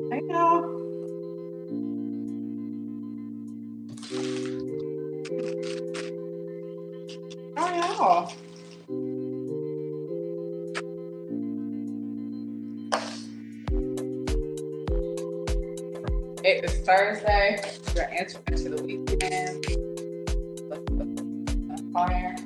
Hey y'all. How are y'all? It is Thursday. We're entering into the weekend. Fire.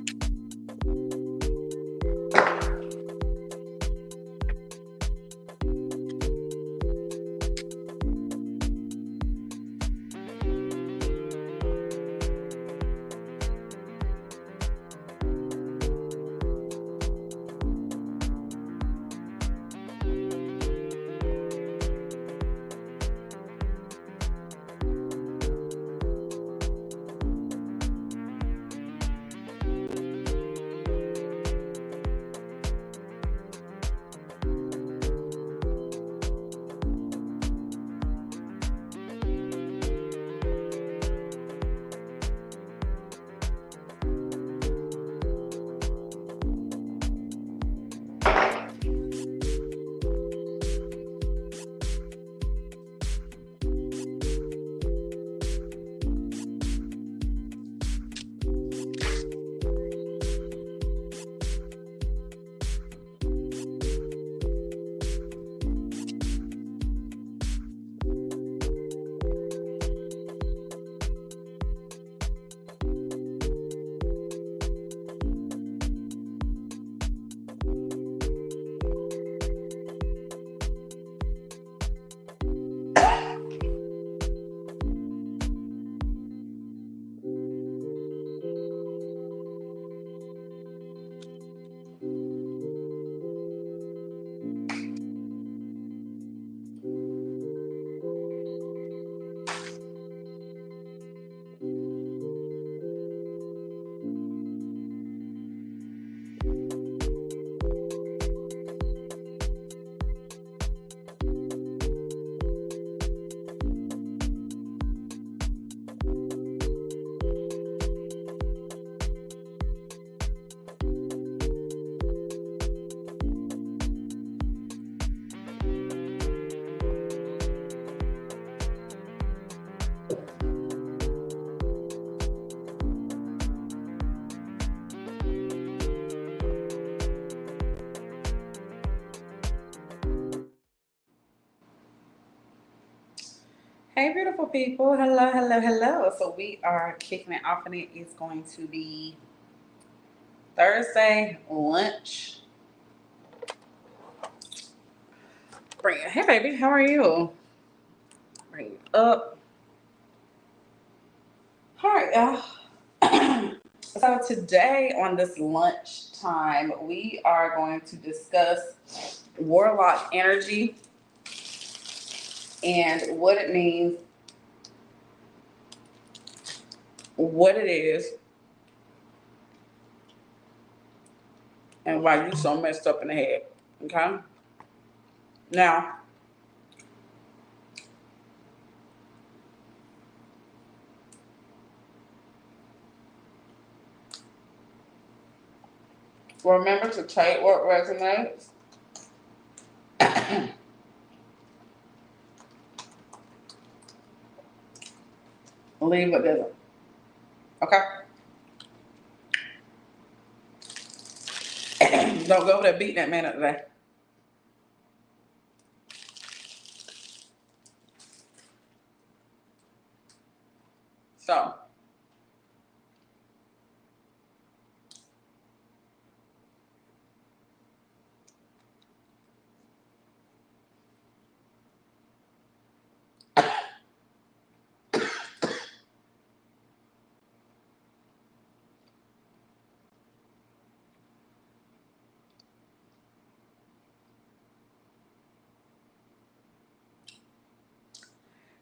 Hey, beautiful people. Hello, hello, hello. So we are kicking it off, and it is going to be Thursday lunch. Bring it. Hey, baby. How are you? Bring it up. All right, y'all. So today on this lunch time, we are going to discuss Warlock energy and what it means, what it is, and why you so messed up in the head. Okay? Now, remember to take what resonates. Leave what doesn't. Okay? Don't go over there beating that man up today. So,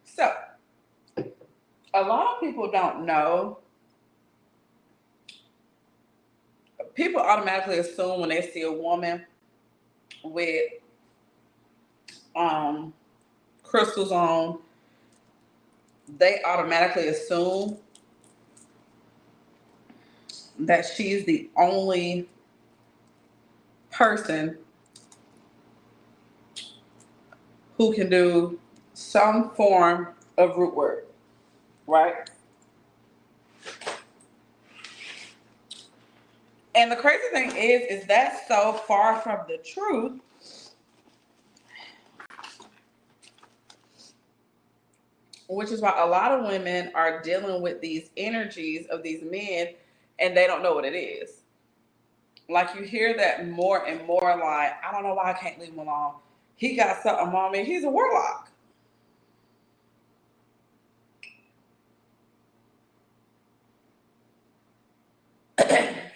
so a lot of people don't know. People automatically assume when they see a woman with um, crystals on, they automatically assume that she's the only person who can do some form of root work, right? And the crazy thing is that's so far from the truth, which is why a lot of women are dealing with these energies of these men and they don't know what it is. Like you hear that more and more, like, I don't know why I can't leave him alone. He got something on me. He's a warlock.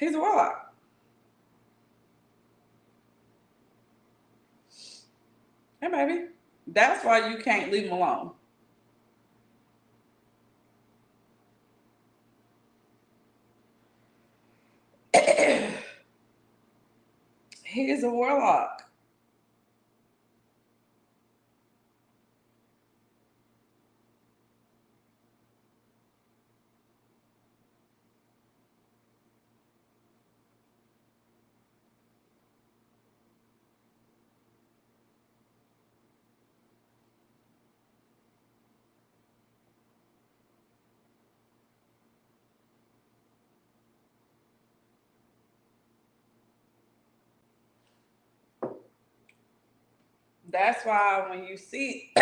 He's a warlock. Hey, baby. That's why you can't leave him alone. He is a warlock. That's why when you see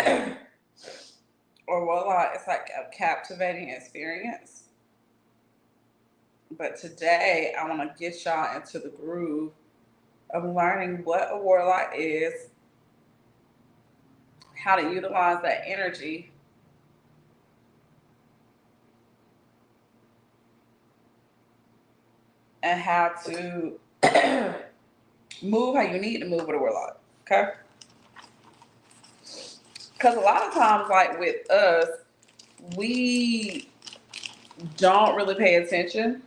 or warlock, it's like a captivating experience. But today, I want to get y'all into the groove of learning what a warlock is, how to utilize that energy, and how to move how you need to move with a warlock. Okay? Because a lot of times, like with us, we don't really pay attention.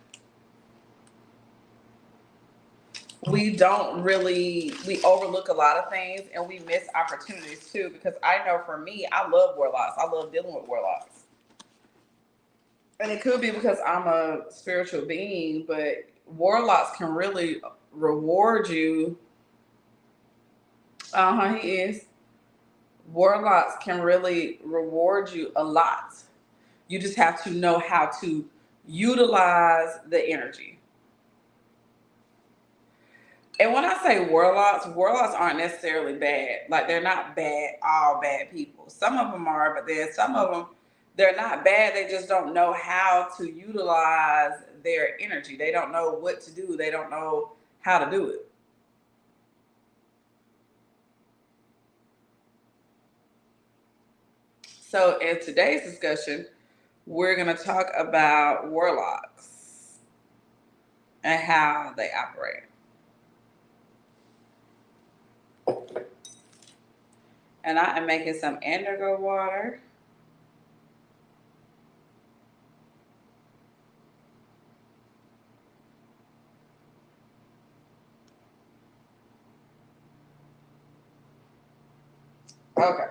We don't really, we overlook a lot of things and we miss opportunities too. Because I know for me, I love warlocks. I love dealing with warlocks. And it could be because I'm a spiritual being, but warlocks can really reward you. He is. Warlocks can really reward you a lot. You just have to know how to utilize the energy. And when I say warlocks, warlocks aren't necessarily bad. Like they're not bad, all bad people. Some of them are, but then some of them, they're not bad. They just don't know how to utilize their energy. They don't know what to do. They don't know how to do it. So in today's discussion, we're going to talk about warlocks and how they operate. And I am making some indigo water. Okay.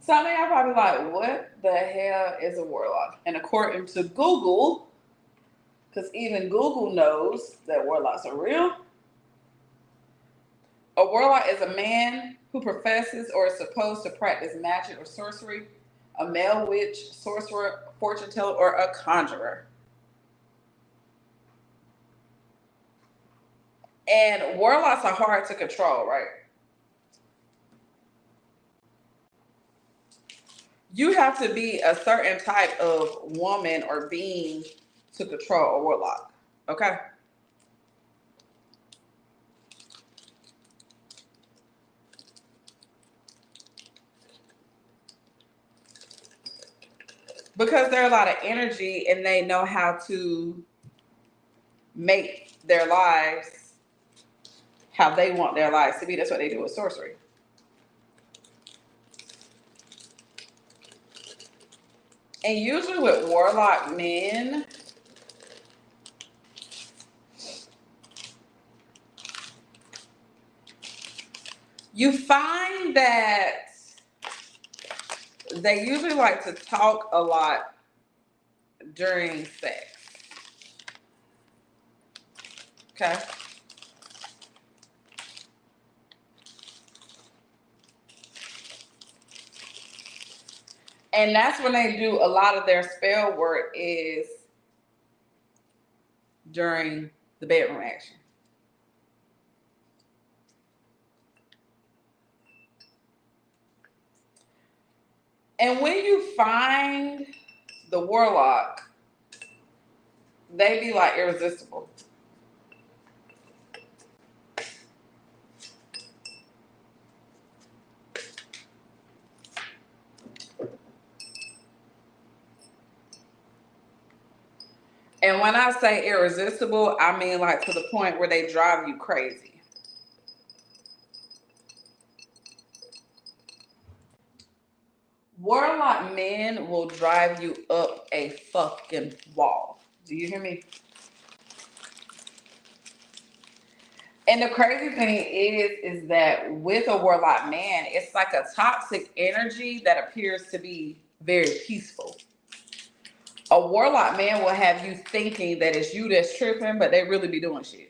Some of y'all probably like, what the hell is a warlock? And according to Google, because even Google knows that warlocks are real, a warlock is a man who professes or is supposed to practice magic or sorcery, a male witch, sorcerer, fortune teller, or a conjurer. And warlocks are hard to control, right? You have to be a certain type of woman or being to control a warlock, okay? Because they're a lot of energy and they know how to make their lives how they want their lives to be. That's what they do with sorcery. And usually with warlock men, you find that they usually like to talk a lot during sex. Okay. And that's when they do a lot of their spell work is during the bedroom action. And when you find the warlock, they be like irresistible. And when I say irresistible, I mean like to the point where they drive you crazy. Warlock men will drive you up a fucking wall. Do you hear me? And the crazy thing is that with a warlock man, it's like a toxic energy that appears to be very peaceful. A warlock man will have you thinking that it's you that's tripping, but they really be doing shit.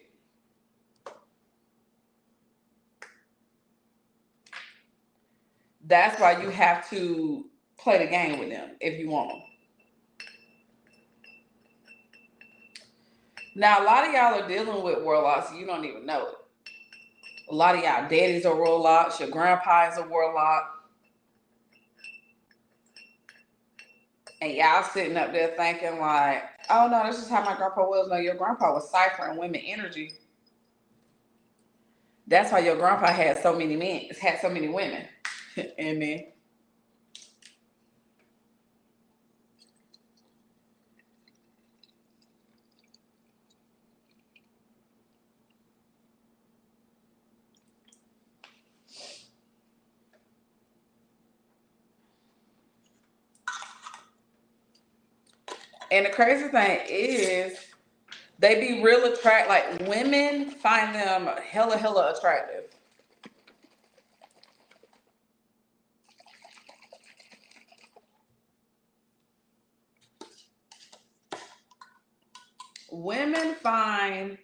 That's why you have to play the game with them if you want them. Now, a lot of y'all are dealing with warlocks and you don't even know it. A lot of y'all daddies are warlocks. Your grandpa is a warlock. And y'all sitting up there thinking like, oh no, this is how my grandpa was. No, your grandpa was ciphering women energy. That's why your grandpa had so many men, had so many women. And men. And the crazy thing is, they be real attract. Like women find them hella attractive. Women find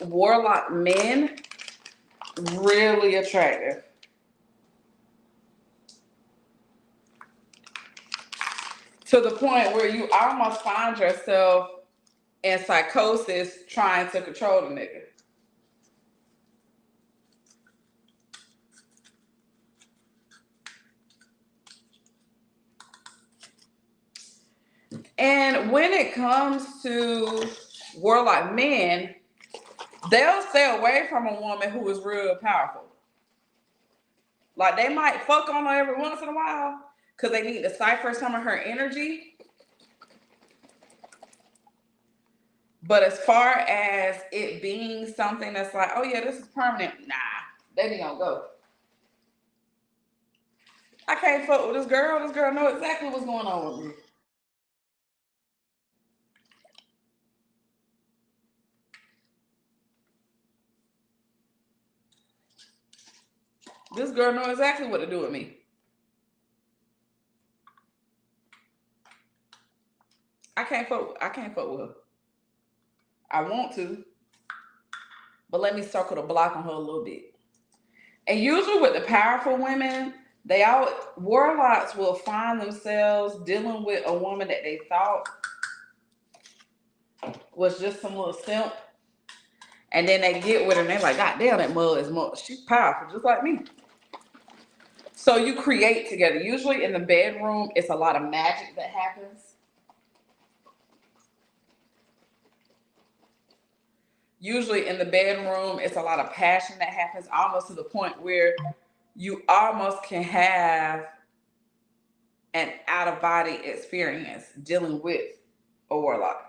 warlock men really attractive. To the point where you almost find yourself and psychosis trying to control the nigga. And when it comes to warlock men, they'll stay away from a woman who is real powerful. Like they might fuck on her every once in a while because they need to cipher some of her energy. But as far as it being something that's like, oh yeah, this is permanent, nah, they ain't gonna go. I can't fuck with this girl. This girl know exactly what's going on with me. This girl know exactly what to do with me. I can't fuck with her. I want to, but let me circle the block on her a little bit. And usually with the powerful women, warlocks will find themselves dealing with a woman that they thought was just some little simp. And then they get with her and they're like, God damn, that mud is much. She's powerful, just like me. So you create together. Usually in the bedroom, it's a lot of magic that happens. Usually in the bedroom, it's a lot of passion that happens, almost to the point where you almost can have an out-of-body experience dealing with a warlock.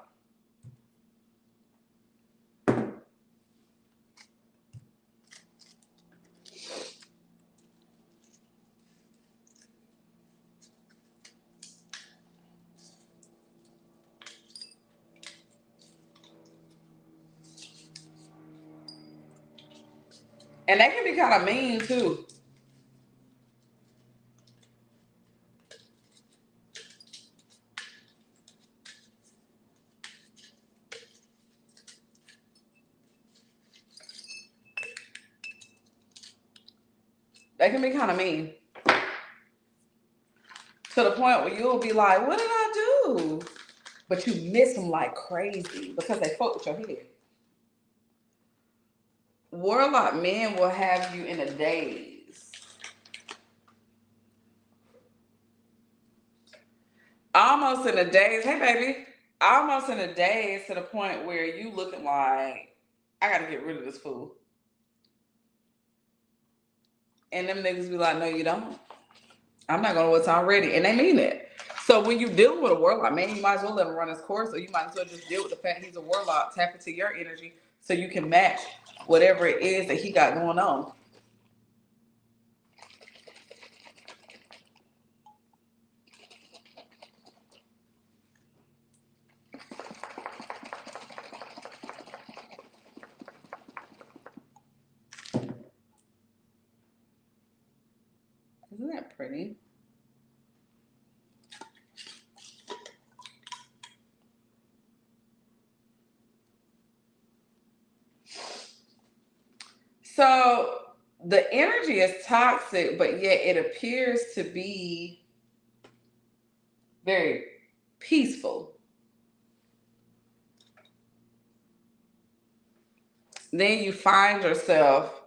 And they can be kind of mean too. They can be kind of mean. To the point where you'll be like, what did I do? But you miss them like crazy because they fuck with your head. Warlock men will have you in a daze. Almost in a daze. Hey, baby. Almost in a daze to the point where you looking like, I got to get rid of this fool. And them niggas be like, no, you don't. I'm not going to what's already. And they mean it. So when you deal with a warlock, man, you might as well let him run his course, or you might as well just deal with the fact he's a warlock, tap into your energy so you can match whatever it is that he got going on. Isn't that pretty? So the energy is toxic, but yet it appears to be very peaceful. Then you find yourself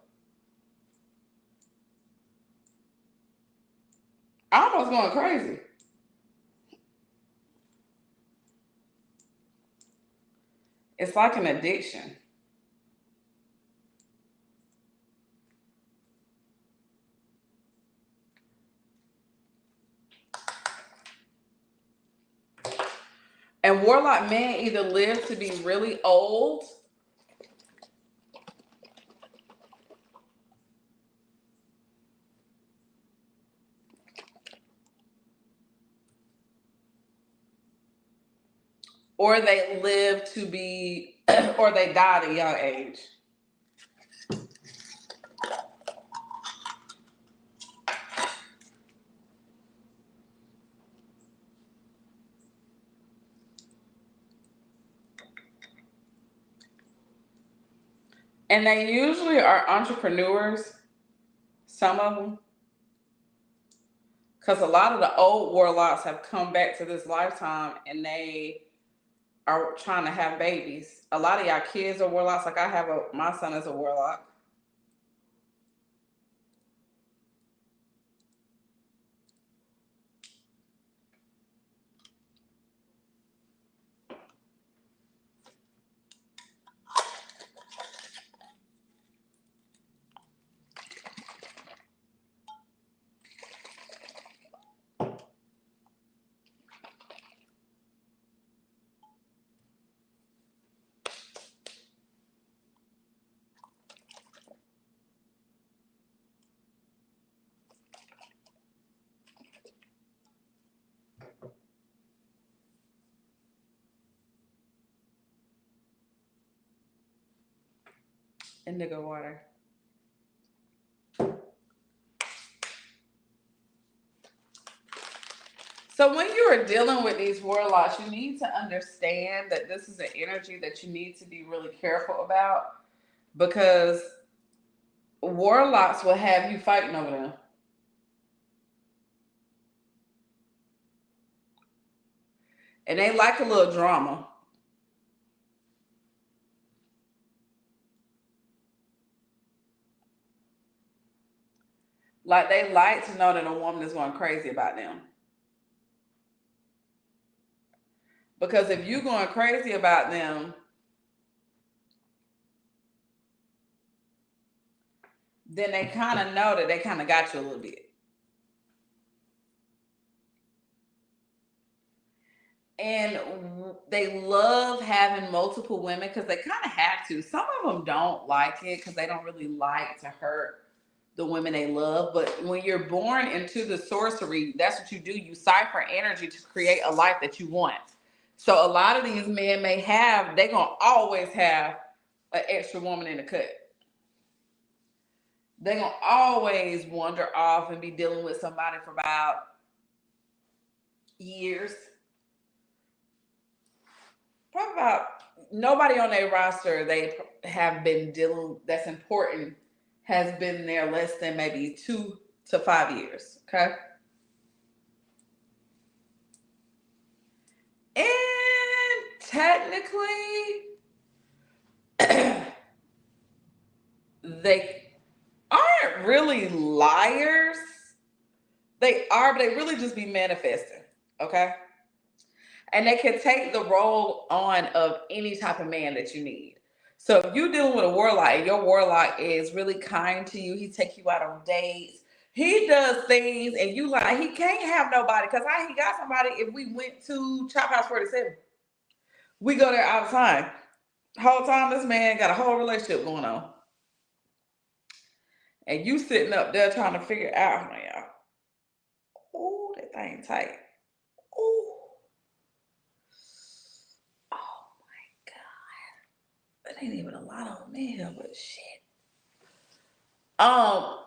almost going crazy. It's like an addiction. And warlock men either live to be really old or they live to be, or they die at a young age. And they usually are entrepreneurs, some of them. Because a lot of the old warlocks have come back to this lifetime and they are trying to have babies. A lot of y'all kids are warlocks. Like I have my son is a warlock. Indigo water. So when you are dealing with these warlocks, you need to understand that this is an energy that you need to be really careful about, because warlocks will have you fighting over them. And they like a little drama. Like they like to know that a woman is going crazy about them. Because if you're going crazy about them, then they kind of know that they kind of got you a little bit. And they love having multiple women because they kind of have to. Some of them don't like it because they don't really like to hurt the women they love. But when you're born into the sorcery, that's what you do. You cipher energy to create a life that you want. So a lot of these men may have, they're going to always have an extra woman in the cut. They're going to always wander off and be dealing with somebody for about years. Probably about nobody on their roster they have been dealing that's important has been there less than maybe 2 to 5 years. Okay. And technically, they aren't really liars. They are, but they really just be manifesting. Okay. And they can take the role on of any type of man that you need. So if you're dealing with a warlock and your warlock is really kind to you, he take you out on dates, he does things, and you like he can't have nobody because he got somebody. If we went to Chop House 47, we go there all the time. Whole time this man got a whole relationship going on, and you sitting up there trying to figure out, y'all. Ooh, that thing tight. Ooh. Oh my God. That ain't even a lot on there, but shit. Um,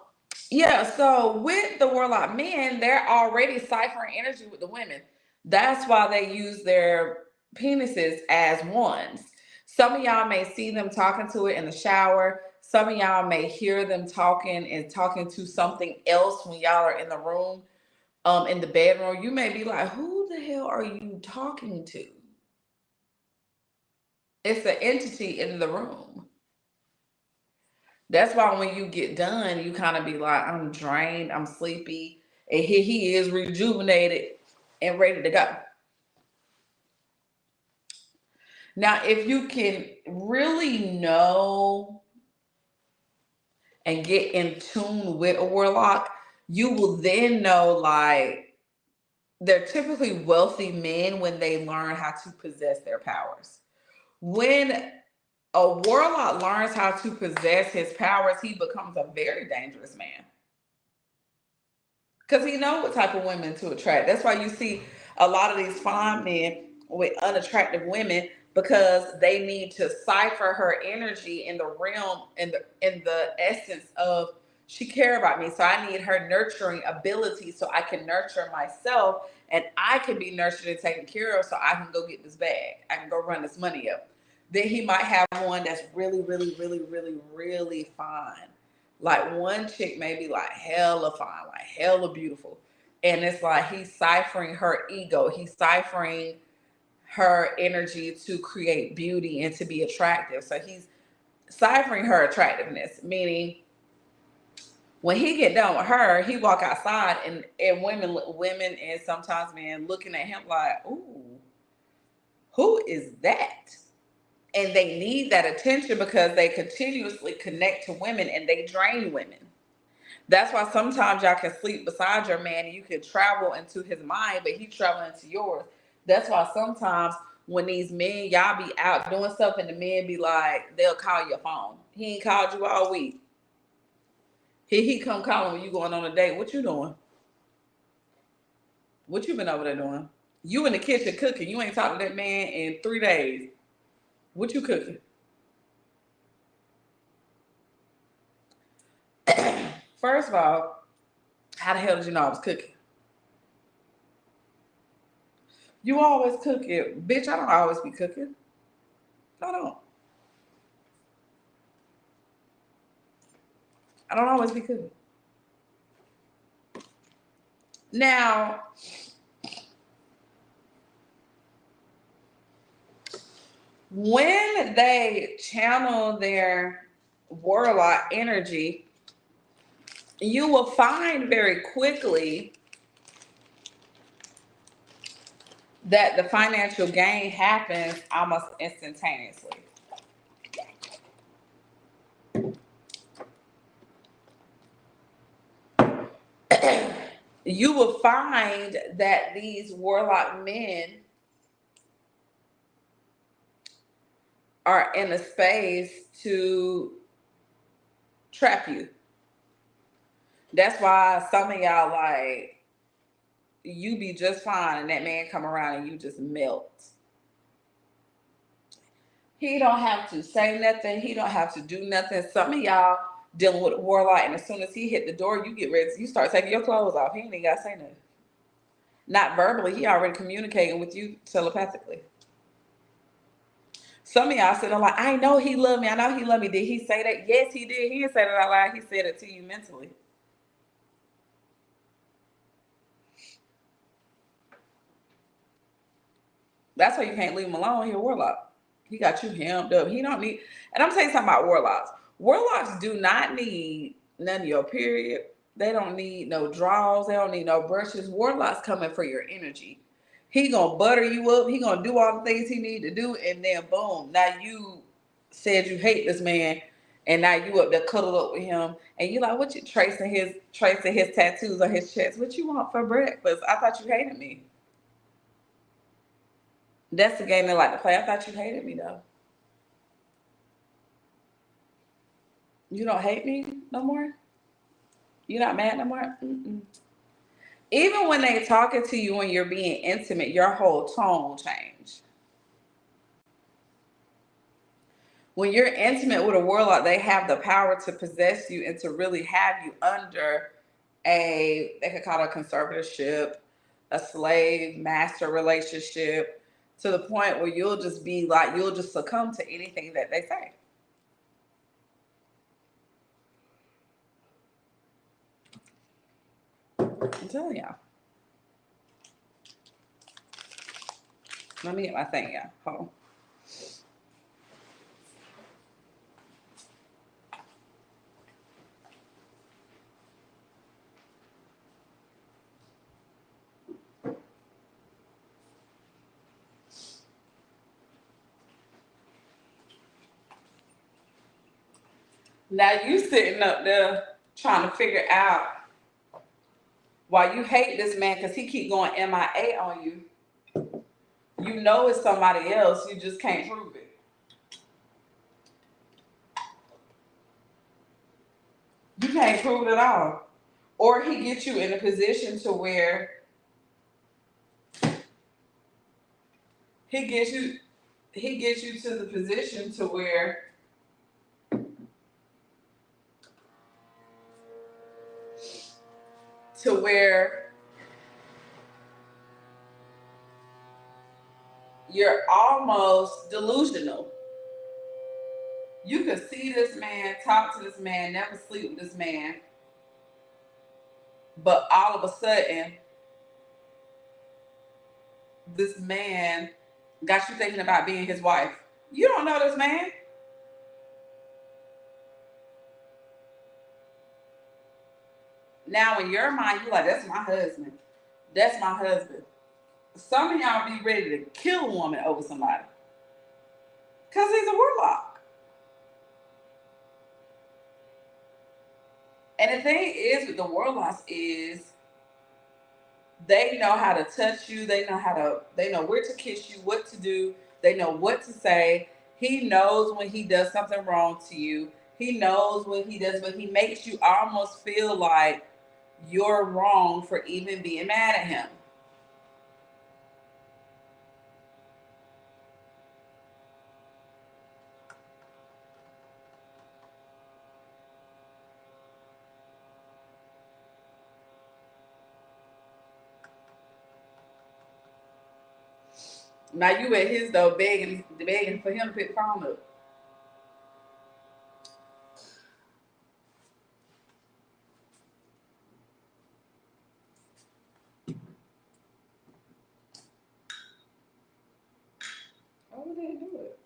yeah, so with the warlock men, they're already ciphering energy with the women. That's why they use their penises as wands. Some of y'all may see them talking to it in the shower. Some of y'all may hear them talking and talking to something else when y'all are in the room, in the bedroom. You may be like, who the hell are you talking to? It's an entity in the room. That's why when you get done, you kind of be like, I'm drained, I'm sleepy. And here he is rejuvenated and ready to go. Now, if you can really know and get in tune with a warlock, you will then know like they're typically wealthy men when they learn how to possess their powers. When a warlock learns how to possess his powers, he becomes a very dangerous man. Because he knows what type of women to attract. That's why you see a lot of these fine men with unattractive women because they need to cipher her energy in the realm in the essence of she care about me. So I need her nurturing ability so I can nurture myself and I can be nurtured and taken care of so I can go get this bag. I can go run this money up. Then he might have one that's really, really, really, really, really fine. Like one chick may be like hella fine, like hella beautiful. And it's like he's ciphering her ego. He's ciphering her energy to create beauty and to be attractive. So he's ciphering her attractiveness, meaning when he get done with her, he walk outside and women and sometimes men looking at him like, ooh, who is that? And they need that attention because they continuously connect to women and they drain women. That's why sometimes y'all can sleep beside your man and you can travel into his mind, but he's traveling into yours. That's why sometimes when these men, y'all be out doing stuff and the men be like, they'll call your phone. He ain't called you all week. He come calling when you going on a date. What you doing? What you been over there doing? You in the kitchen cooking. You ain't talked to that man in 3 days. What you cooking? First of all, how the hell did you know I was cooking? You always cooking. Bitch, I don't always be cooking. I don't. I don't always be cooking. Now, when they channel their warlock energy, you will find very quickly that the financial gain happens almost instantaneously. You will find that these warlock men are in a space to trap you. That's why some of y'all like, you be just fine and that man come around and you just melt. He don't have to say nothing. He don't have to do nothing. Some of y'all dealing with a warlock and as soon as he hit the door, you get ready. You start taking your clothes off. He ain't even got to say nothing. Not verbally. He already communicating with you telepathically. Some of y'all sitting like, I know he loved me. I know he loved me. Did he say that? Yes, he did. He didn't say that out loud. He said it to you mentally. That's why you can't leave him alone. He a warlock. He got you hemmed up. He don't need, and I'm saying something about warlocks. Warlocks do not need none of your period. They don't need no draws. They don't need no brushes. Warlocks coming for your energy. He gonna butter you up. He gonna do all the things he need to do, and then boom, now you said you hate this man, and now you up there cuddled up with him, and you like, what you tracing his tattoos on his chest? What you want for breakfast? I thought you hated me. That's the game they like to play. I thought you hated me though. You don't hate me no more? You're not mad no more? Mm-mm. Even when they talking to you when you're being intimate, your whole tone change. When you're intimate with a warlock, they have the power to possess you and to really have you under they could call it a conservatorship, a slave master relationship, to the point where you'll just be like, you'll just succumb to anything that they say. I'm telling y'all. Let me get my thing, y'all. Hold on. Now you sitting up there trying to figure out why you hate this man because he keep going MIA on you. You know it's somebody else. You just can't prove it. You can't prove it at all. Or he gets you in a position to where he gets you to the position to where you're almost delusional. You could see this man, talk to this man, never sleep with this man, but all of a sudden, this man got you thinking about being his wife. You don't know this man. Now in your mind, you're like, that's my husband. That's my husband. Some of y'all be ready to kill a woman over somebody. Because he's a warlock. And the thing is with the warlocks is they know how to touch you. They know where to kiss you, what to do. They know what to say. He knows when he does something wrong to you. He knows when he does, but he makes you almost feel like you're wrong for even being mad at him. Now you at his though, begging for him to pick the phone up. Oh, we didn't do it.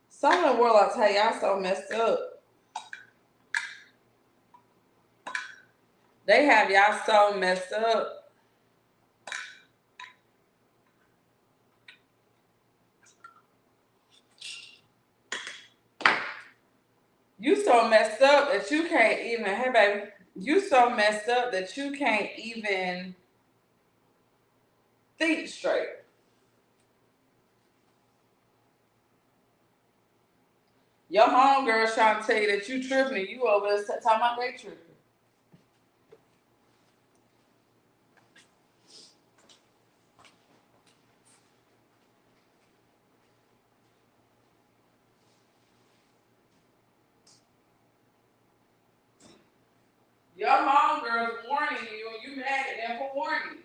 Some of the warlocks, hey, y'all so messed up. They have y'all so messed up. You so messed up that you can't even, hey baby, you so messed up that you can't even think straight. Your homegirl's trying to tell you that you tripping and you over there talking about they tripping. Your homegirl's warning you and you mad at them for warning you.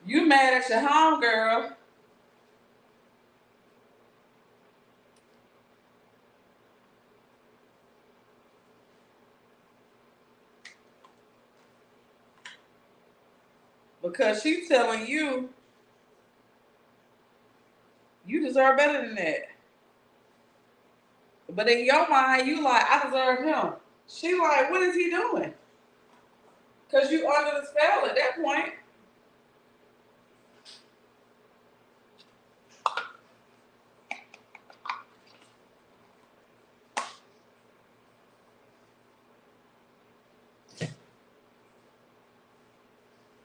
You mad at your homegirl because she's telling you you deserve better than that. But in your mind, you like, I deserve him. She like, what is he doing? Because you under the spell at that point.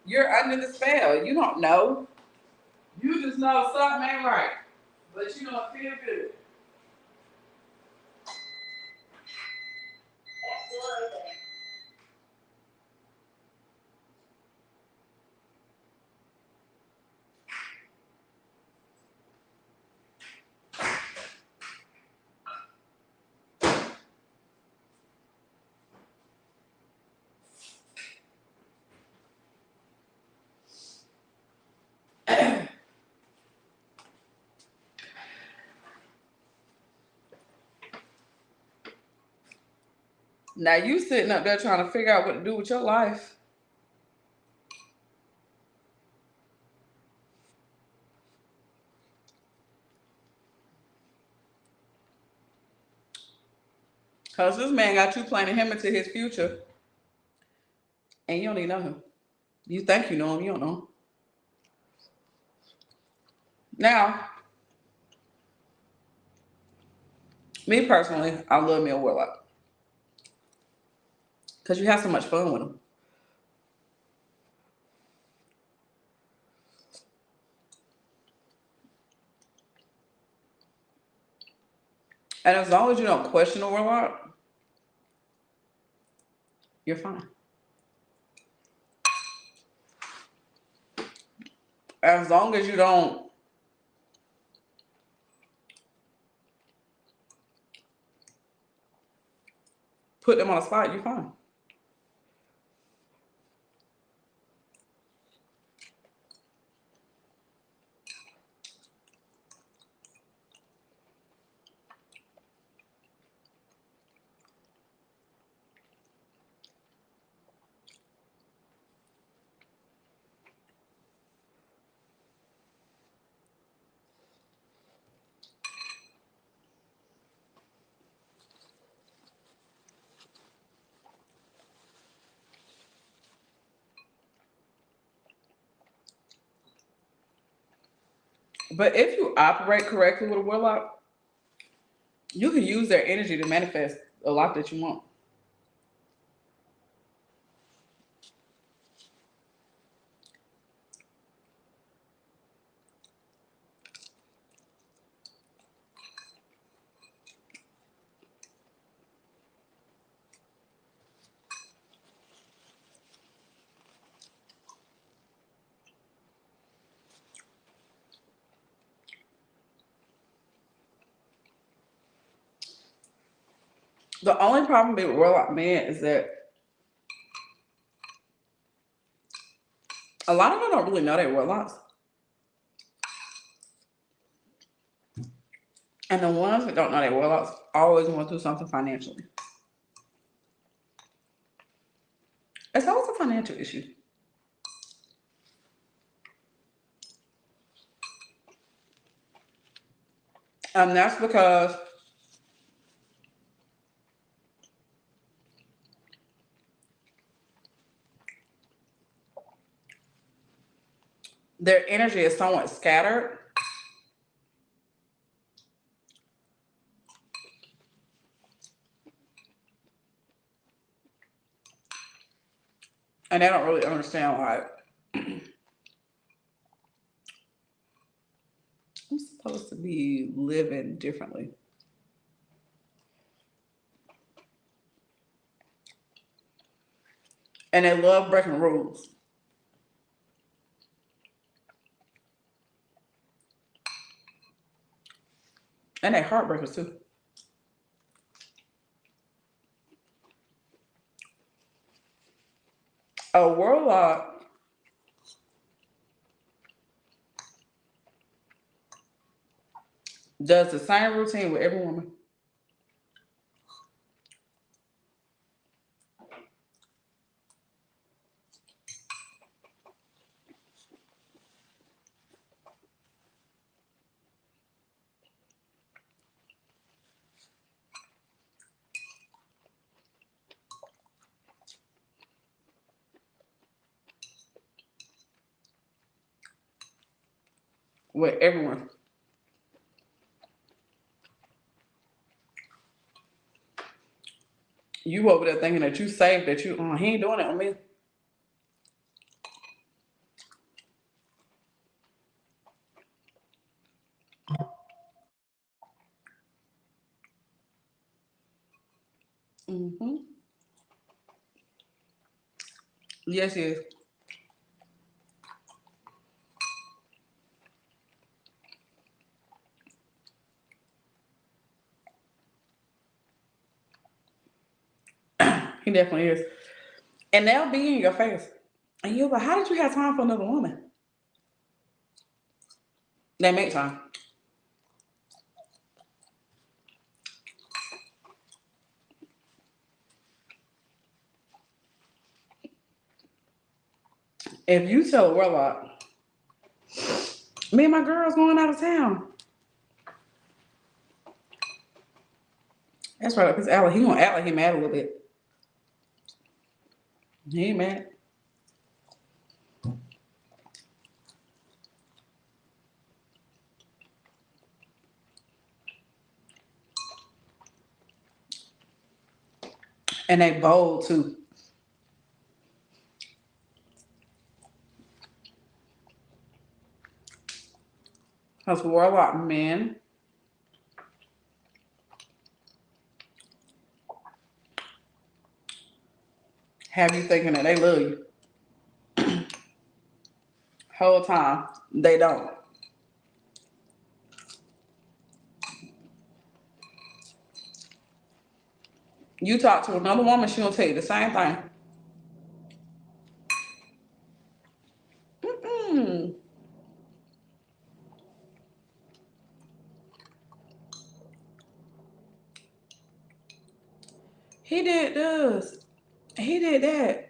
You're under the spell. You don't know. You just know something ain't right. But you don't feel good. Now you sitting up there trying to figure out what to do with your life. Because this man got you planning him into his future. And you don't even know him. You think you know him, you don't know him. Now, Me personally, I love me a Warlock because you have so much fun with them. And as long as you don't question a Warlock, you're fine. As long as you don't put them on a spot, you're fine. But if you operate correctly with a Warlock, you can use their energy to manifest a lot that you want. The only problem with Warlock men is that a lot of them don't really know they're Warlocks. And the ones that don't know they're Warlocks always want to do something financially. It's always a financial issue. And that's because their energy is somewhat scattered. And they don't really understand why I'm supposed to be living differently. And they love breaking rules. And they heartbreakers too. A Warlock does the same routine with every woman. With everyone. You over there thinking that you safe, that you, he ain't doing it on me. Mm-hmm. Yes, yes. He definitely is. And they'll be in your face. And you'll be like, how did you have time for another woman? They make time. If you tell a Warlock, me and my girl's going out of town. That's right, because Alec, he gonna act like he mad a little bit. He ain't mad. And they bold too. Because Warlock men have you thinking that they love you. Whole time. They don't. You talk to another woman, she'll tell you the same thing. Mm-mm. He did this. He did that.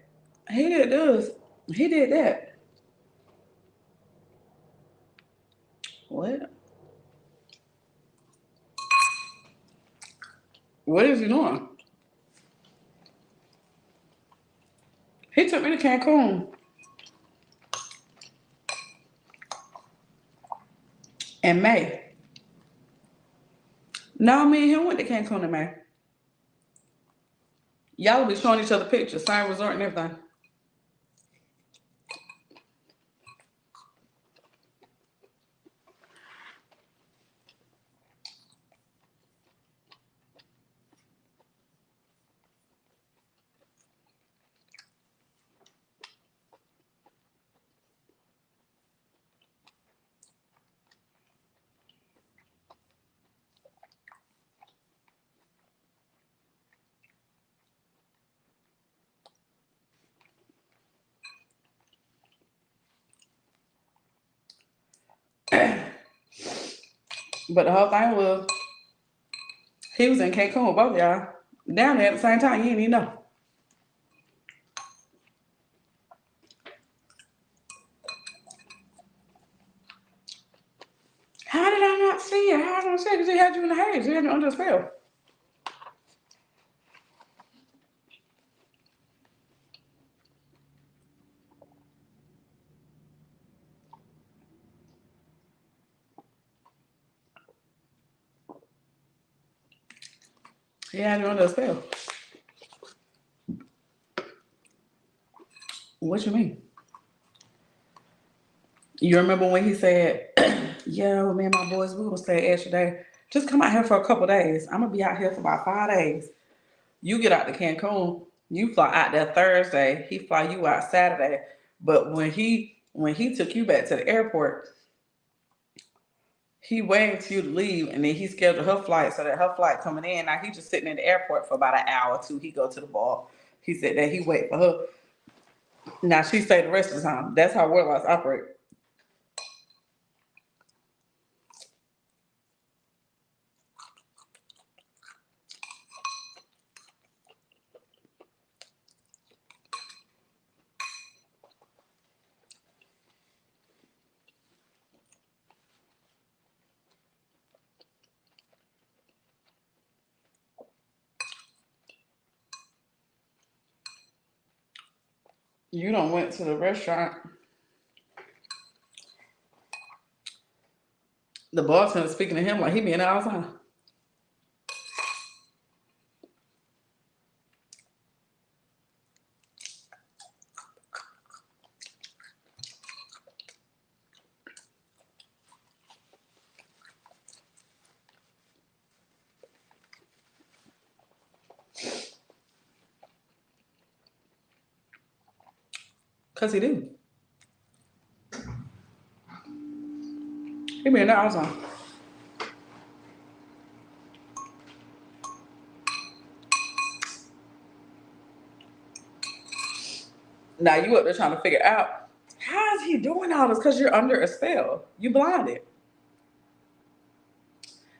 He did this. He did that. What? What is he doing? He took me to Cancun in May. No, me and him went to Cancun in May. Y'all be showing each other pictures, same resort and everything. But the whole thing was, he was in Cancun with both of y'all. Down there at the same time, you didn't even know. How did I not see it? How did I not see it? Because he had you in the haze. He had you under a spell. He had you under a spell. What you mean? You remember when he said, yeah, well, me and my boys, we gonna stay extra day. Just come out here for a couple days. I'm gonna be out here for about 5 days. You get out to Cancun, you fly out there Thursday, he fly you out Saturday. But when he took you back to the airport, he waited for you to leave and then he scheduled her flight so that her flight coming in. Now he just sitting in the airport for about an hour or two. He go to the bar. He said that he wait for her. Now she stay the rest of the time. That's how Warlocks operate. You don't went to the restaurant. The bartender speaking to him like he been there all the time. Cause he do. He been there all the time. Now you up there trying to figure out how is he doing all this? Cause you're under a spell. You blinded.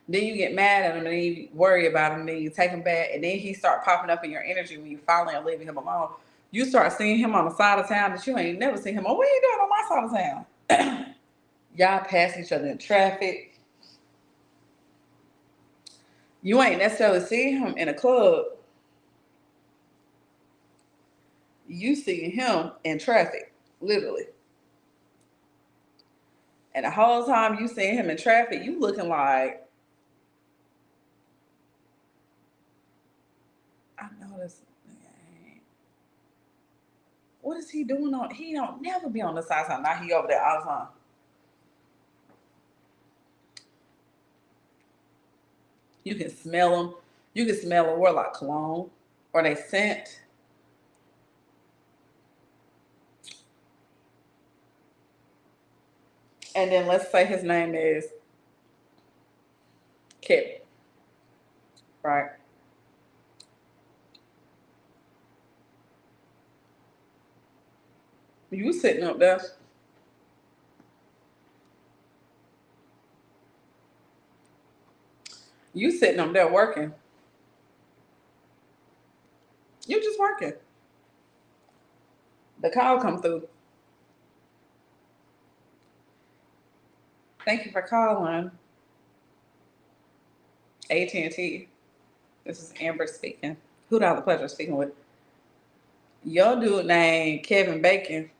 Then you get mad at him and then you worry about him and then you take him back and then he start popping up in your energy when you finally are leaving him alone. You start seeing him on the side of town that you ain't never seen him on. What are you doing on my side of town? Y'all pass each other in traffic. You ain't necessarily seeing him in a club. You seeing him in traffic, literally. And the whole time you seeing him in traffic, you looking like I know this. What is he doing on? He don't never be on the side. Now he over there all the time. You can smell them. You can smell a Warlock cologne or they scent. And then let's say his name is Kevin, right? You sitting up there. You sitting up there working. You just working. The call come through. Thank you for calling AT&T. This is Amber speaking. Who do I have the pleasure of speaking with? Your dude named Kevin Bacon.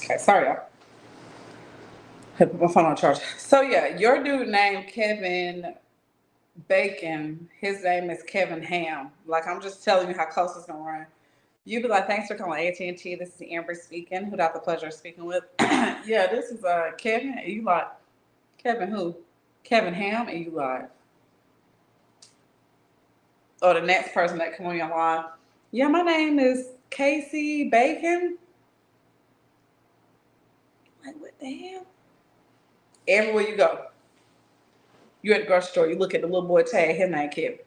Okay, sorry, y'all. I put my phone on charge. So yeah, your dude named Kevin Bacon. His name is Kevin Ham. Like I'm just telling you how close it's gonna run. You be like, thanks for calling AT&T. This is Amber speaking. Who got the pleasure of speaking with? Yeah, this is Kevin. And you like Kevin who? Kevin Ham. And you like, or the next person that come on your line. Yeah, my name is Casey Bacon. Like what the hell? Everywhere you go, you at the grocery store, you look at the little boy tag. His name Kevin.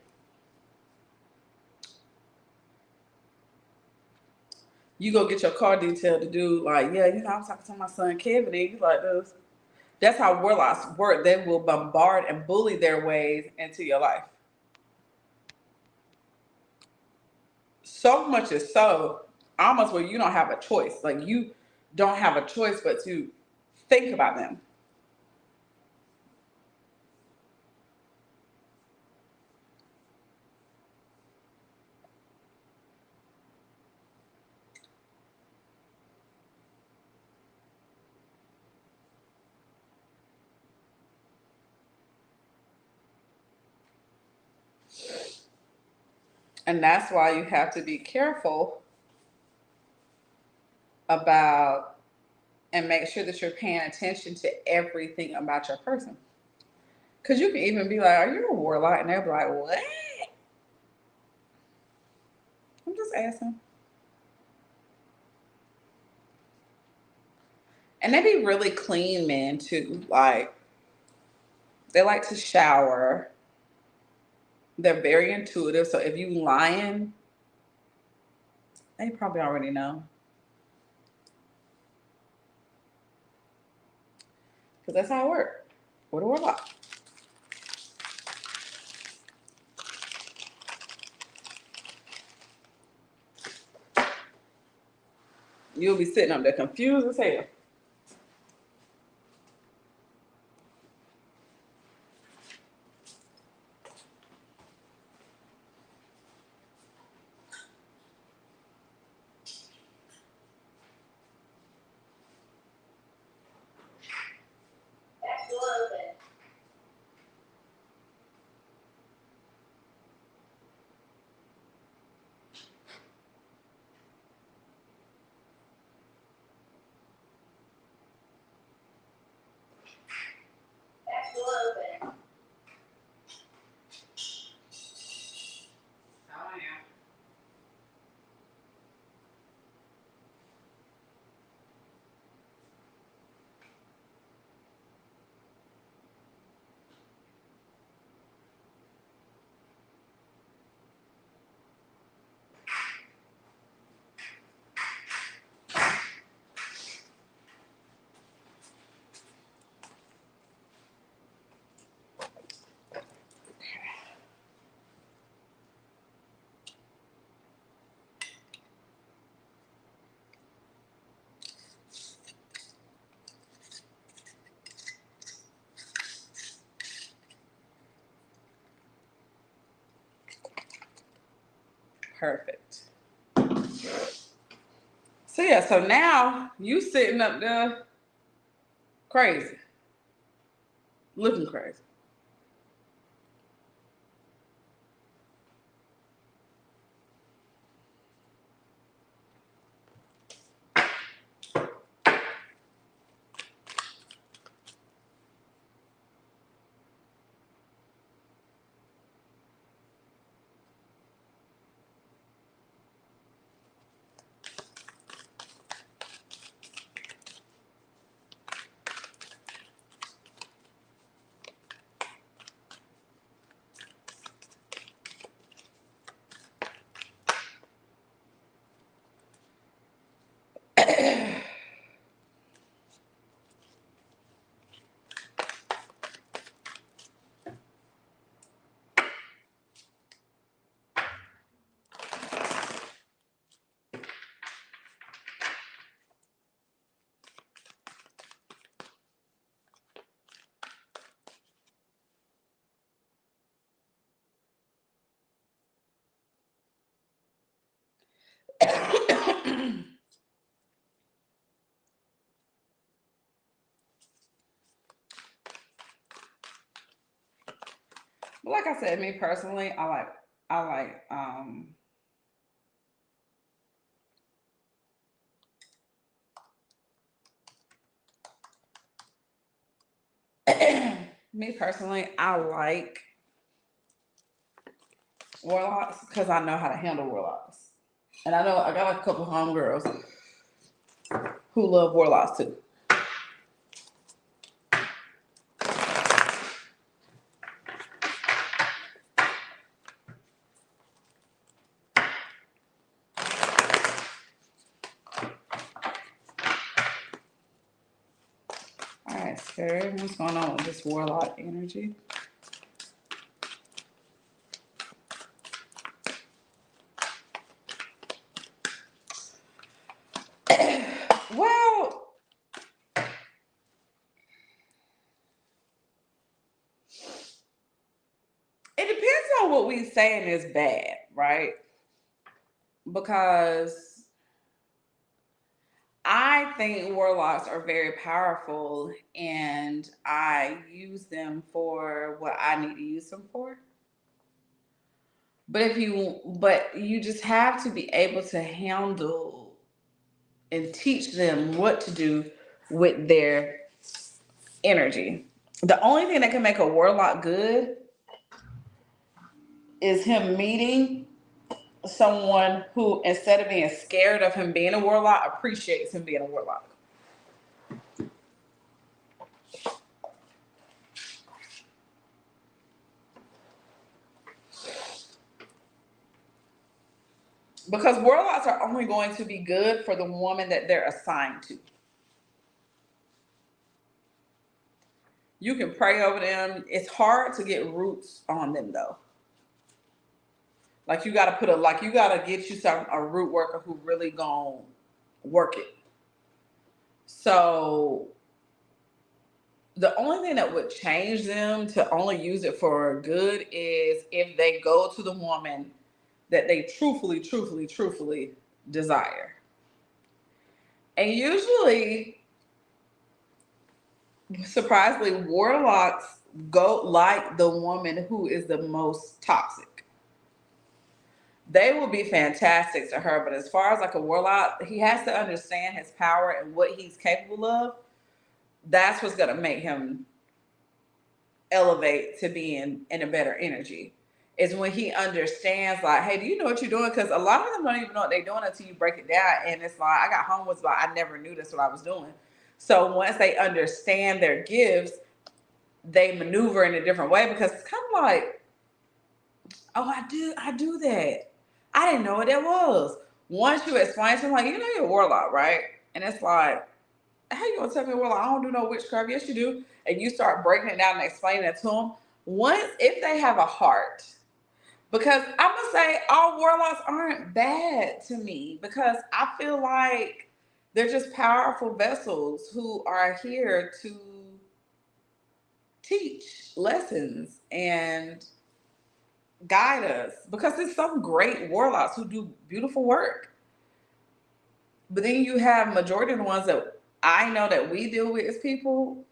You go get your car detailed to do like, yeah, I'm talking to my son Kevin, and you like this. That's how warlocks work. They will bombard and bully their ways into your life. So much is so almost where you don't have a choice. Like you don't have a choice but to think about them. And that's why you have to be careful about and make sure that you're paying attention to everything about your person. Because you can even be like, are you a warlock? And they'll be like, what? I'm just asking. And they be really clean men too. Like, they like to shower. They're very intuitive. So if you lying, they probably already know. Because that's how it works. With a warlock. You'll be sitting up there confused as hell. Perfect. So yeah, so now you sitting up there crazy, looking crazy. Like I said, me personally, I like me personally, I like warlocks because I know how to handle warlocks. And I know I got a couple homegirls who love warlocks too. All right, Spirit, what's going on with this warlock energy? Well, it depends on what we saying is bad, right? Because I think warlocks are very powerful and I use them for what I need to use them for. But you just have to be able to handle and teach them what to do with their energy. The only thing that can make a warlock good is him meeting someone who, instead of being scared of him being a warlock, appreciates him being a warlock. Because warlocks are only going to be good for the woman that they're assigned to. You can pray over them. It's hard to get roots on them though. Like you gotta get you a root worker who really gonna work it. So the only thing that would change them to only use it for good is if they go to the woman that they truthfully desire. And usually, surprisingly, warlocks go like the woman who is the most toxic. They will be fantastic to her, but as far as like a warlock, he has to understand his power and what he's capable of. That's what's gonna make him elevate to being in a better energy. Is when he understands, like, hey, do you know what you're doing? Because a lot of them don't even know what they're doing until you break it down. And it's like, I got home was like, I never knew that's what I was doing. So once they understand their gifts, they maneuver in a different way because it's kind of like, oh, I do that. I didn't know what that was. Once you explain to them, like, you know, you're a warlock, right? And it's like, how you gonna tell me, well, I don't do no witchcraft? Yes, you do. And you start breaking it down and explaining it to them. Once, if they have a heart, because I'm gonna say all warlocks aren't bad to me because I feel like they're just powerful vessels who are here to teach lessons and guide us, because there's some great warlocks who do beautiful work. But then you have majority of the ones that I know that we deal with as people.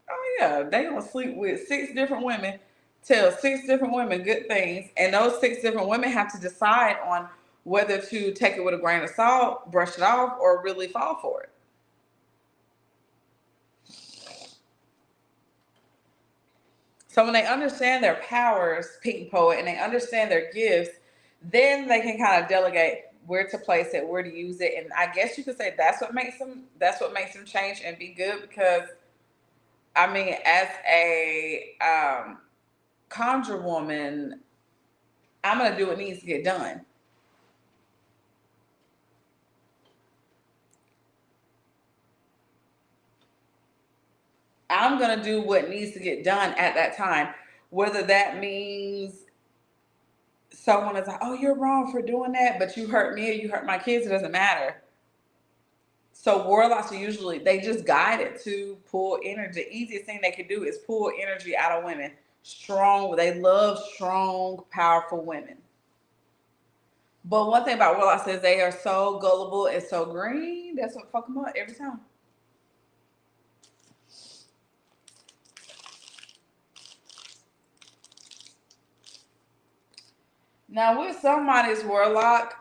Oh yeah, they gonna sleep with 6 different women, tell 6 different women good things, and those 6 different women have to decide on whether to take it with a grain of salt, brush it off, or really fall for it. So when they understand their powers, Pink Poet, and they understand their gifts, then they can kind of delegate where to place it, where to use it. And I guess you could say that's what makes them change and be good. Because I mean, as a conjure woman, I'm gonna do what needs to get done. I'm gonna do what needs to get done at that time. Whether that means someone is like, "Oh, you're wrong for doing that," but you hurt me or you hurt my kids, it doesn't matter. So warlocks are usually, they just guided to pull energy. The easiest thing they can do is pull energy out of women. Strong, they love strong, powerful women. But one thing about warlocks is they are so gullible and so green. That's what fuck them up every time. Now with somebody's warlock,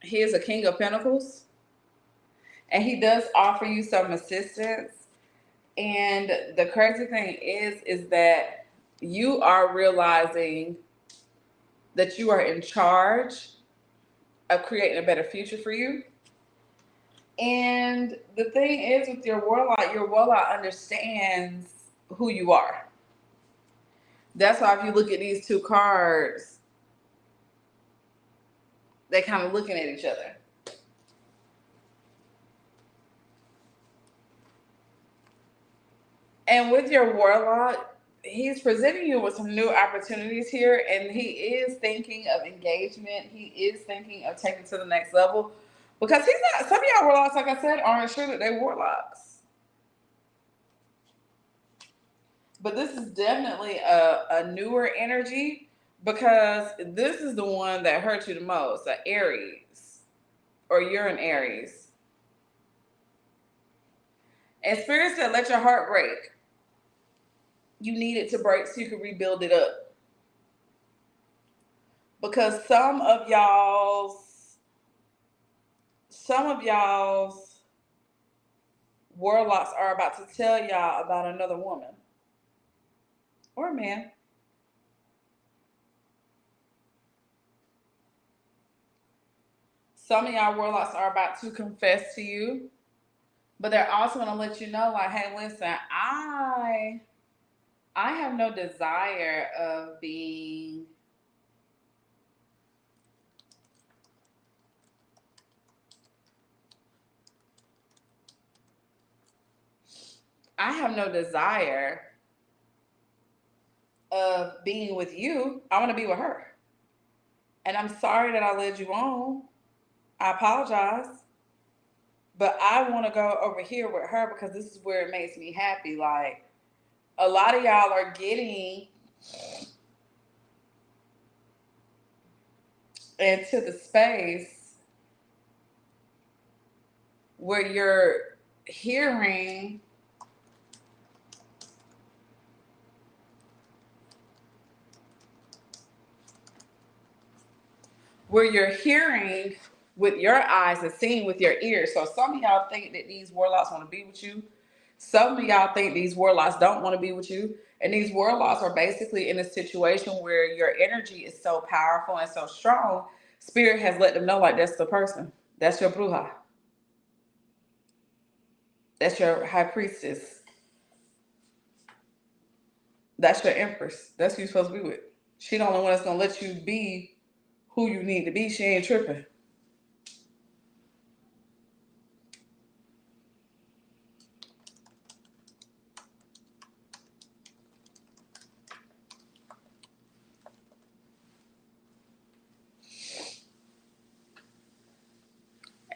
he is a king of pentacles, and he does offer you some assistance. And the crazy thing is that you are realizing that you are in charge of creating a better future for you. And the thing is with your warlock understands who you are. That's why if you look at these 2 cards, they kind of looking at each other. And with your warlock, he's presenting you with some new opportunities here, and he is thinking of engagement. He is thinking of taking to the next level, because he's not. Some of y'all warlocks, like I said, aren't sure that they're warlocks. But this is definitely a newer energy, because this is the one that hurt you the most, an Aries, or you're an Aries. And Spirit said, let your heart break. You need it to break so you can rebuild it up. Because some of y'all's warlocks are about to tell y'all about another woman or man. Some of y'all warlocks are about to confess to you, but they're also going to let you know, like, hey, listen, I have no desire of being I have no desire of being with you. I want to be with her. And I'm sorry that I led you on. I apologize. But I want to go over here with her because this is where it makes me happy. Like, a lot of y'all are getting into the space where you're hearing with your eyes and seeing with your ears. So some of y'all think that these warlocks want to be with you. Some of y'all think these warlocks don't want to be with you. And these warlocks are basically in a situation where your energy is so powerful and so strong. Spirit has let them know, like, that's the person. That's your bruja. That's your high priestess. That's your empress. That's who you're supposed to be with. She the only one that's gonna let you be who you need to be. She ain't tripping.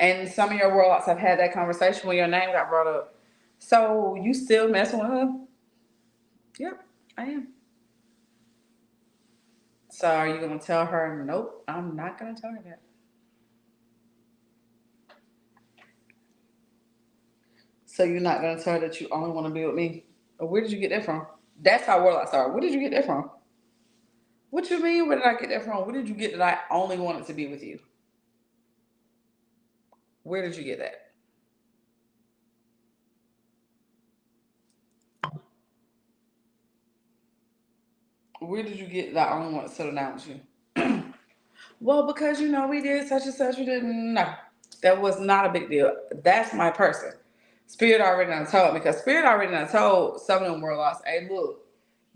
And some of your warlocks have had that conversation when your name got brought up. So you still messing with her? Yep, I am. So are you gonna tell her? Nope, I'm not gonna tell her that. So you're not gonna tell her that you only want to be with me? Or where did you get that from? That's how Warlocks are. Where did you get that from? What you mean? Where did I get that from? Where did you get that I only wanted to be with you? Where did you get that? Where did you get that I only want to settle down with you? Well, because we did such and such. We didn't. No, that was not a big deal. That's my person. Spirit already done told me because Spirit already done told some of them warlocks, hey, look,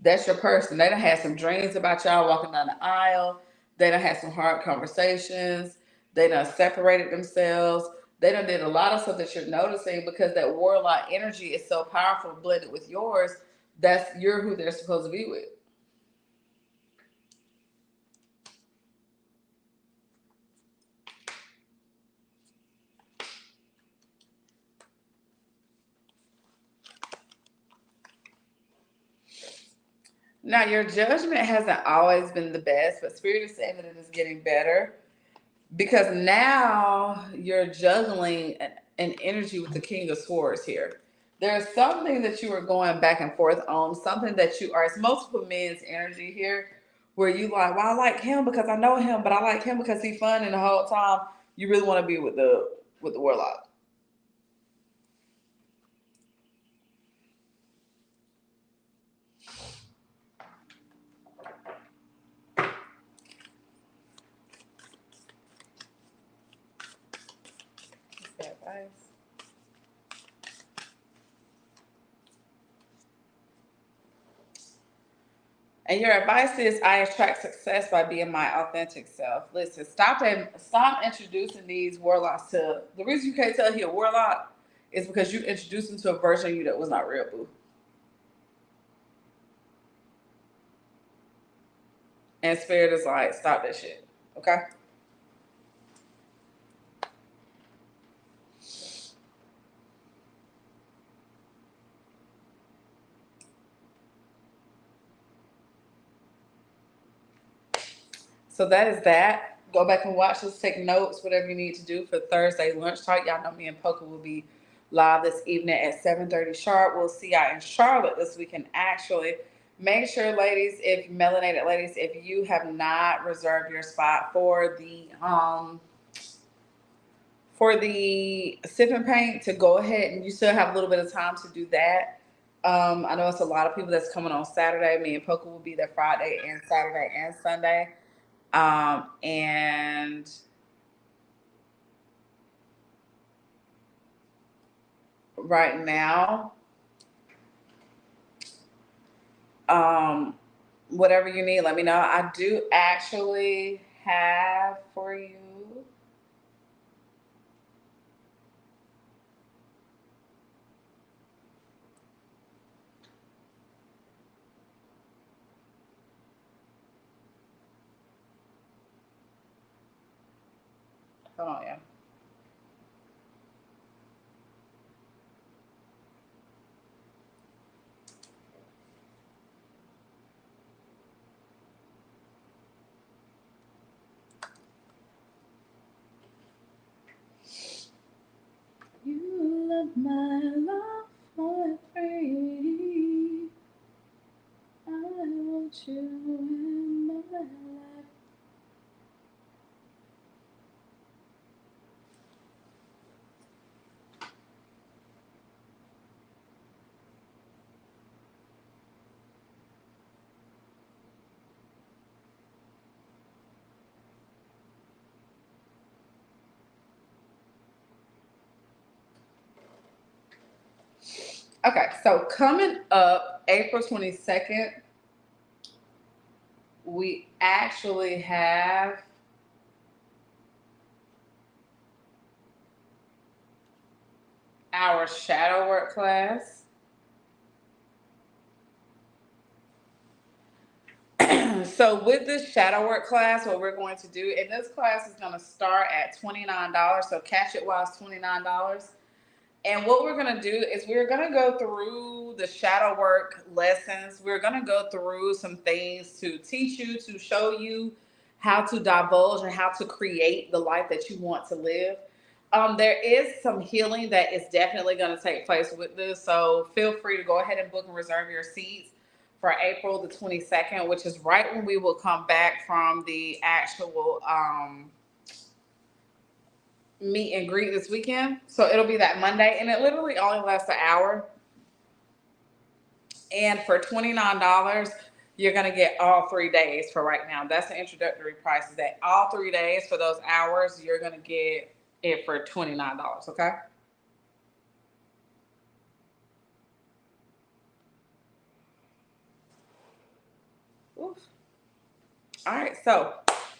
that's your person. They done had some dreams about y'all walking down the aisle. They done had some hard conversations. They done separated themselves. They done did a lot of stuff that you're noticing because that warlock energy is so powerful blended with yours. You're who they're supposed to be with. Now, your judgment hasn't always been the best, but Spirit is saying that it is getting better because now you're juggling an energy with the King of Swords here. There's something that you are going back and forth on, something that you are, it's multiple men's energy here where you like, well, I like him because I know him, but I like him because he's fun, and the whole time you really want to be with the warlock. Advice. And your advice is I attract success by being my authentic self. Listen, stop introducing these warlocks to the reason you can't tell he a warlock is because you introduced him to a version of you that was not real, boo. And Spirit is like, stop that shit. Okay? So that is that. Go back and watch this, take notes, whatever you need to do for Thursday lunch talk. Y'all know me and Poker will be live this evening at 7:30 sharp. We'll see y'all in Charlotte this weekend. Actually, make sure, ladies, if melanated ladies, if you have not reserved your spot for the sip and paint, to go ahead, and you still have a little bit of time to do that. I know it's a lot of people that's coming on Saturday. Me and Poker will be there Friday and Saturday and Sunday. And right now, um, whatever you need, let me know. I do actually have for you. Hold on, yeah. You love my love for free. I want you in my life. Okay, so coming up April 22nd, we actually have our shadow work class. So with this shadow work class, what we're going to do, and this class is going to start at $29. So catch it while it's $29. And what we're going to do is we're going to go through the shadow work lessons. We're going to go through some things to teach you, to show you how to divulge and how to create the life that you want to live. There is some healing that is definitely going to take place with this. So feel free to go ahead and book and reserve your seats for April the 22nd, which is right when we will come back from the actual meet and greet this weekend. So it'll be that Monday, and it literally only lasts an hour. And for $29, you're gonna get all 3 days for right now. That's the introductory price. Is that all 3 days for those hours? You're gonna get it for $29. Okay. Oof. All right. So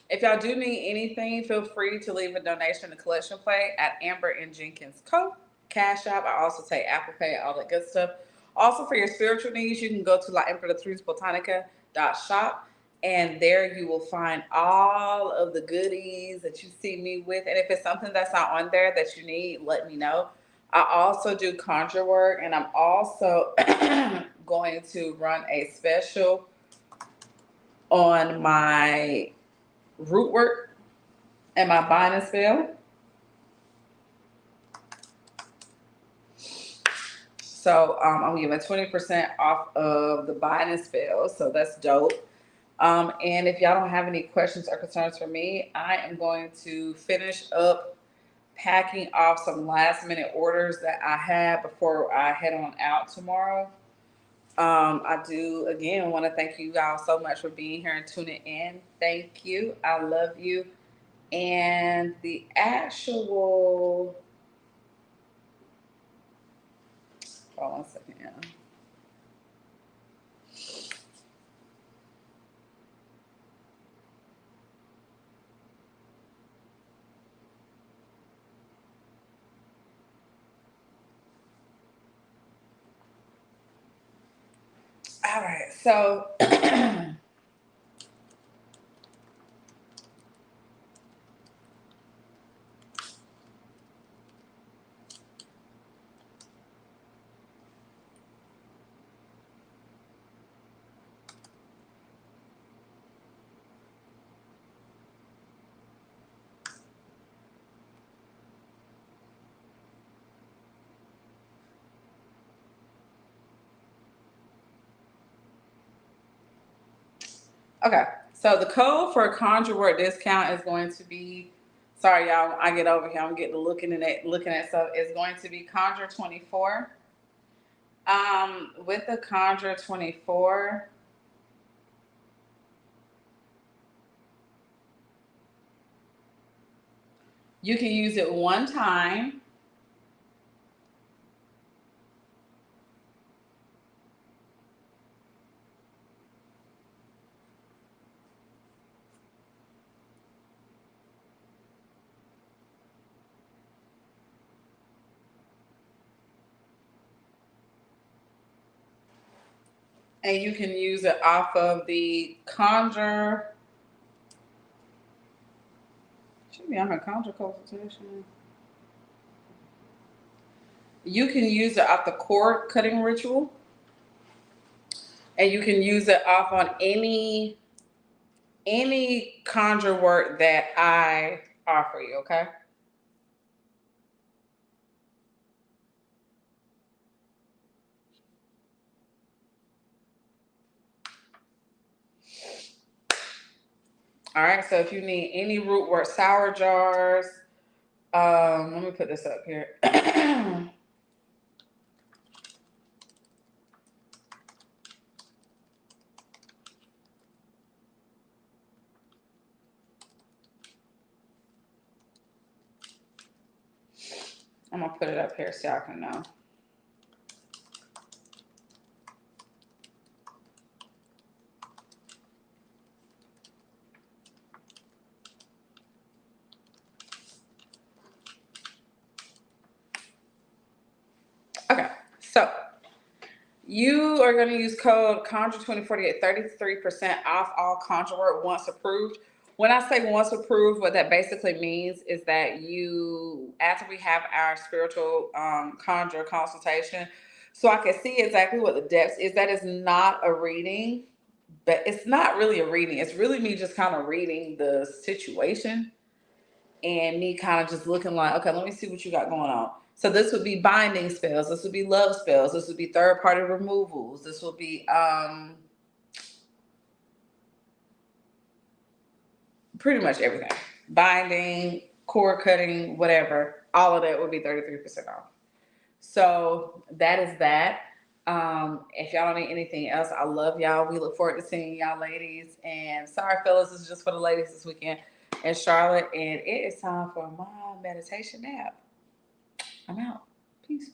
if y'all do need anything, feel free to leave a donation in the collection plate at Amber and Jenkins Co. Cash App. I also take Apple Pay, all that good stuff. Also, for your spiritual needs, you can go to laempertratrice.botanica.shop, and there you will find all of the goodies that you see me with. And if it's something that's not on there that you need, let me know. I also do conjure work, and I'm also going to run a special on my root work and my binding spell. So I'm giving 20% off of the binding spell. So that's dope. And if y'all don't have any questions or concerns for me, I am going to finish up packing off some last minute orders that I have before I head on out tomorrow. I do again want to thank you guys so much for being here and tuning in. Thank you. I love you. And the actual, hold on a second, yeah. All right, so okay, so the code for conjure word discount is going to be. Sorry, y'all. I get over here. I'm getting looking at stuff. It's going to be conjure 24. With the conjure 24, you can use it one time. And you can use it off of the conjure. Should be on her conjure consultation. You can use it off the cord cutting ritual, and you can use it off on any conjure work that I offer you. Okay. All right. So if you need any root work sour jars, let me put this up here. I'm gonna put it up here so y'all can know. Okay, so you are going to use code Conjure2040 at 33% off all conjure work once approved. When I say once approved, what that basically means is that you, after we have our spiritual conjure consultation, so I can see exactly what the depths is. That is not a reading, but it's not really a reading. It's really me just kind of reading the situation and me kind of just looking like, okay, let me see what you got going on. So this would be binding spells. This would be love spells. This would be third party removals. This would be pretty much everything. Binding, cord cutting, whatever. All of that would be 33% off. So that is that. If y'all don't need anything else, I love y'all. We look forward to seeing y'all ladies. And sorry, fellas, this is just for the ladies this weekend in Charlotte. And it is time for my meditation nap. I'm out. Peace.